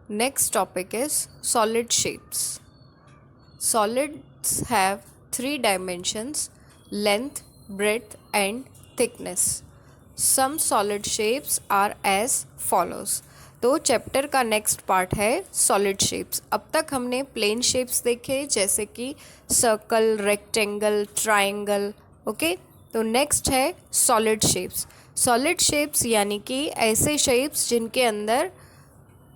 Next topic is solid shapes. Solids have three dimensions: length, breadth, and thickness. Some solid shapes are as follows. तो chapter का next part है solid shapes. अब तक हमने plane shapes देखे जैसे कि सर्कल, रेक्टेंगल, ट्राइंगल। ओके, तो नेक्स्ट है सॉलिड शेप्स। सॉलिड शेप्स यानी कि ऐसे शेप्स जिनके अंदर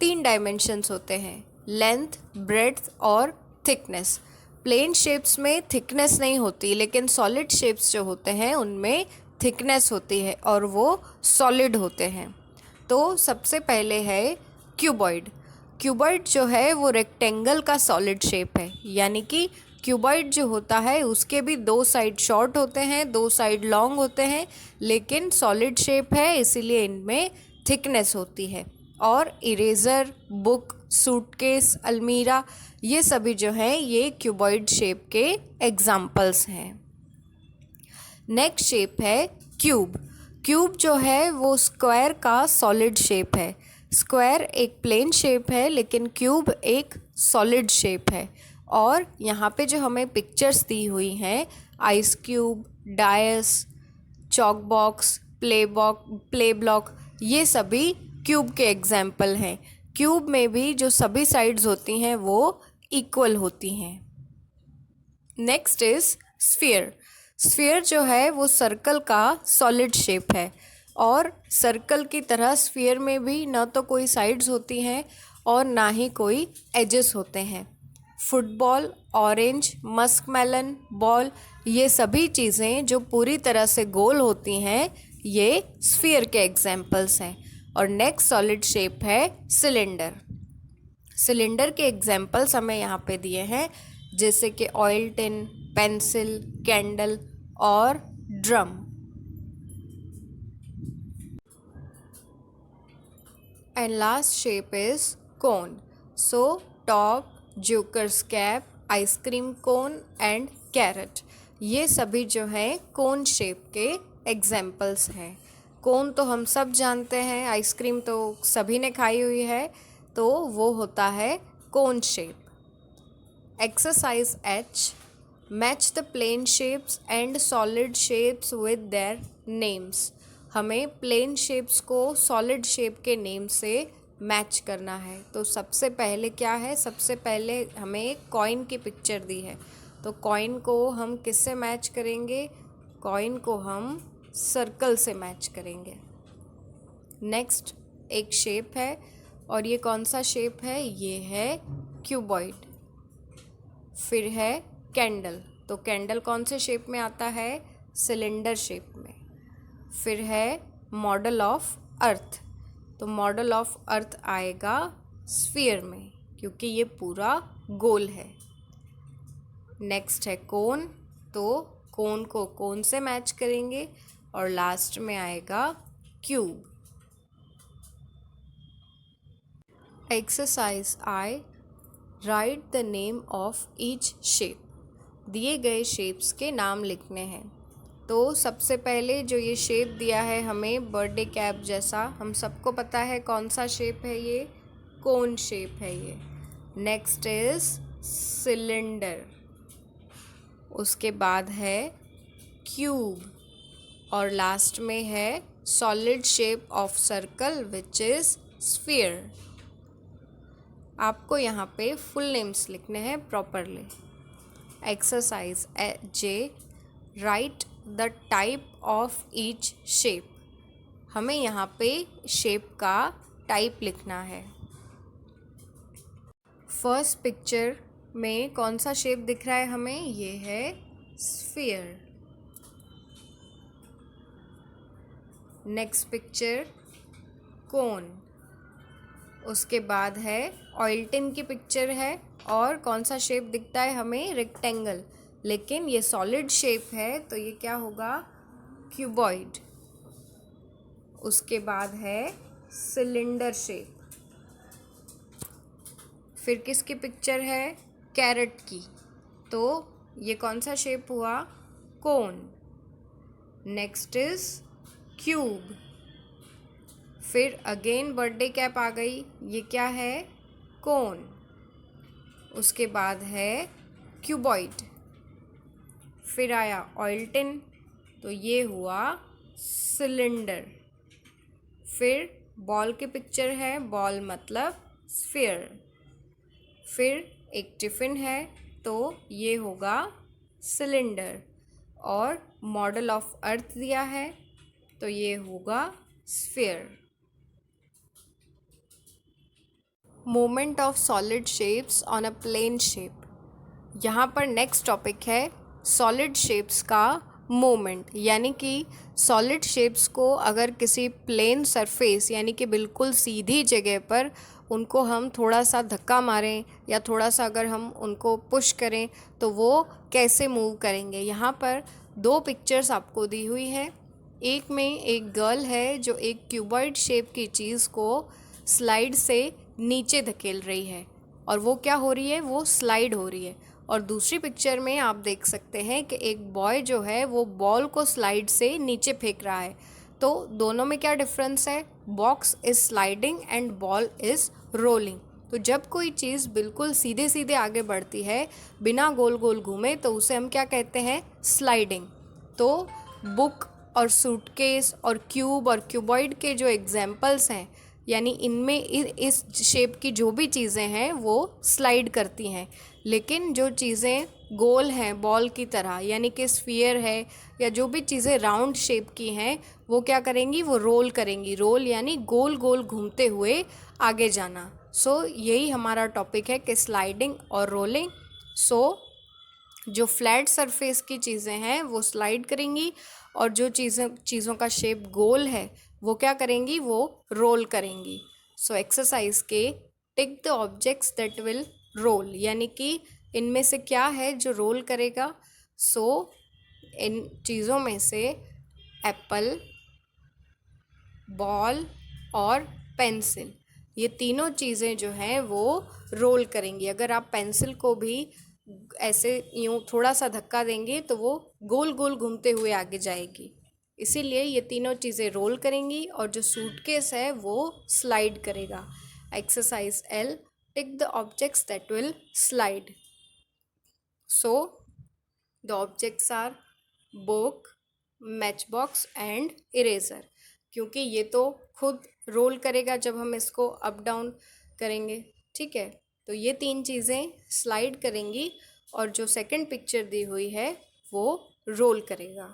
तीन डायमेंशंस होते हैं: लेंथ, ब्रेड्थ और थिकनेस। प्लेन शेप्स में थिकनेस नहीं होती, लेकिन सॉलिड शेप्स जो होते हैं उनमें थिकनेस होती है और वो सॉलिड होते हैं। तो सबसे पहले है क्यूबॉइड। क्यूबॉइड जो है वो रेक्टेंगल का सॉलिड शेप है, यानी कि क्यूबॉइड जो होता है उसके भी दो साइड शॉर्ट होते हैं, दो साइड लॉन्ग होते हैं, लेकिन सॉलिड शेप है इसीलिए इनमें थिकनेस होती है। और इरेज़र, बुक, सूटकेस, अलमीरा, ये सभी जो हैं ये क्यूबॉइड शेप के एग्जाम्पल्स हैं। नेक्स्ट शेप है क्यूब। क्यूब जो है वो स्क्वायर का सॉलिड शेप है। स्क्वायर एक प्लेन शेप है, लेकिन क्यूब एक सॉलिड शेप है। और यहाँ पे जो हमें पिक्चर्स दी हुई हैं, ice cube, dice, chalk box, play block, ये सभी क्यूब के एग्जाम्पल हैं। क्यूब में भी जो सभी साइड्स होती हैं वो इक्वल होती हैं। Next is sphere. स्फीयर जो है वो सर्कल का सॉलिड शेप है, और सर्कल की तरह स्फीयर में भी ना तो कोई साइड्स होती हैं और ना ही कोई एजेस होते हैं। फुटबॉल, ऑरेंज, मस्कमेलन, बॉल, ये सभी चीज़ें जो पूरी तरह से गोल होती हैं ये स्फीयर के एग्जाम्पल्स हैं। और नेक्स्ट सॉलिड शेप है सिलेंडर। सिलेंडर के एग्जाम्पल्स हमें यहाँ पे दिए हैं, जैसे कि ऑयल टिन, पेंसिल, कैंडल और drum. And last shape is cone. So top, jokers cap, ice cream cone and carrot, ये सभी जो हैं कोन शेप के एग्जाम्पल्स हैं। कोन तो हम सब जानते हैं, आइसक्रीम तो सभी ने खाई हुई है, तो वो होता है cone shape. Exercise H, match the plane shapes and solid shapes with their names. हमें प्लेन शेप्स को सॉलिड शेप के नेम से मैच करना है। तो सबसे पहले क्या है, सबसे पहले हमें एक कॉइन की पिक्चर दी है, तो कॉइन को हम किससे मैच करेंगे? कॉइन को हम सर्कल से मैच करेंगे। नेक्स्ट एक शेप है, और ये कौन सा शेप है? ये है क्यूबॉइड। फिर है कैंडल, तो कैंडल कौन से शेप में आता है? सिलेंडर शेप में। फिर है मॉडल ऑफ अर्थ, तो मॉडल ऑफ अर्थ आएगा स्फीयर में, क्योंकि ये पूरा गोल है। नेक्स्ट है कोन, तो कोन को कोन से मैच करेंगे। और लास्ट में आएगा cube. Exercise I, right the name of each shape. दिए गए शेप्स के नाम लिखने हैं। तो सबसे पहले जो ये शेप दिया है हमें बर्थडे कैप जैसा, हम सबको पता है कौन सा शेप है ये? कोन शेप है ये। नेक्स्ट इज सिलेंडर, उसके बाद है क्यूब, और लास्ट में है solid shape of circle which is sphere. आपको यहाँ पे फुल नेम्स लिखने हैं properly. Exercise J, right the type of each shape. हमें यहाँ पे शेप का टाइप लिखना है। फर्स्ट पिक्चर में कौन सा शेप दिख रहा है हमें? ये है स्फीयर। नेक्स्ट पिक्चर कोन, उसके बाद है ऑयल टिन की पिक्चर है, और कौन सा शेप दिखता है हमें? रेक्टेंगल, लेकिन ये सॉलिड शेप है तो ये क्या होगा? क्यूबॉइड। उसके बाद है सिलेंडर शेप। फिर किसकी पिक्चर है? कैरेट की, तो ये कौन सा शेप हुआ? कोन। Next is cube. फिर अगेन बर्थडे कैप आ गई, ये क्या है? कोन। उसके बाद है क्यूबॉइड। फिर आया ऑयल टिन, तो ये हुआ सिलेंडर। फिर बॉल की पिक्चर है, बॉल मतलब स्फीयर। फिर एक टिफ़िन है, तो ये होगा सिलेंडर। और मॉडल ऑफ अर्थ दिया है, तो ये होगा sphere. Moment of solid shapes on a plane shape. यहाँ पर नेक्स्ट टॉपिक है सॉलिड शेप्स का मोमेंट, यानी कि सॉलिड शेप्स को अगर किसी प्लेन सरफेस यानी कि बिल्कुल सीधी जगह पर उनको हम थोड़ा सा धक्का मारें या थोड़ा सा अगर हम उनको पुश करें तो वो कैसे मूव करेंगे। यहाँ पर दो पिक्चर्स आपको दी हुई है। एक में एक गर्ल है जो एक क्यूबॉइड शेप की चीज़ को स्लाइड से नीचे धकेल रही है, और वो क्या हो रही है, वो स्लाइड हो रही है। और दूसरी पिक्चर में आप देख सकते हैं कि एक बॉय जो है वो बॉल को स्लाइड से नीचे फेंक रहा है। तो दोनों में क्या डिफरेंस है, box is sliding and ball is rolling. तो जब कोई चीज़ बिल्कुल सीधे सीधे आगे बढ़ती है बिना गोल गोल घूमे तो उसे हम क्या कहते हैं, स्लाइडिंग। तो बुक और सूटकेस और क्यूब और क्यूबॉइड के जो एग्जाम्पल्स हैं, यानी इनमें इस शेप की जो भी चीज़ें हैं वो स्लाइड करती हैं। लेकिन जो चीज़ें गोल हैं बॉल की तरह, यानी कि स्फीयर है या जो भी चीज़ें राउंड शेप की हैं, वो क्या करेंगी, वो रोल करेंगी। रोल यानी गोल गोल घूमते हुए आगे जाना। सो यही हमारा टॉपिक है कि स्लाइडिंग और रोलिंग। सो जो फ्लैट सरफेस की चीज़ें हैं वो स्लाइड करेंगी, और जो चीज़ों का शेप गोल है वो क्या करेंगी, वो रोल करेंगी। So exercise K tick the objects that will roll, यानी कि इनमें से क्या है जो रोल करेगा। सो इन चीज़ों में से एप्पल, बॉल और पेंसिल, ये तीनों चीज़ें जो हैं वो रोल करेंगी। अगर आप पेंसिल को भी ऐसे यूँ थोड़ा सा धक्का देंगे तो वो गोल गोल घूमते हुए आगे जाएगी। इसीलिए ये तीनों चीज़ें रोल करेंगी, और जो सूटकेस है वो स्लाइड करेगा। Exercise L, tick the objects that will slide. So the objects are book, matchbox and eraser. क्योंकि ये तो खुद रोल करेगा जब हम इसको अप डाउन करेंगे, ठीक है। तो ये तीन चीज़ें स्लाइड करेंगी, और जो सेकंड पिक्चर दी हुई है वो रोल करेगा।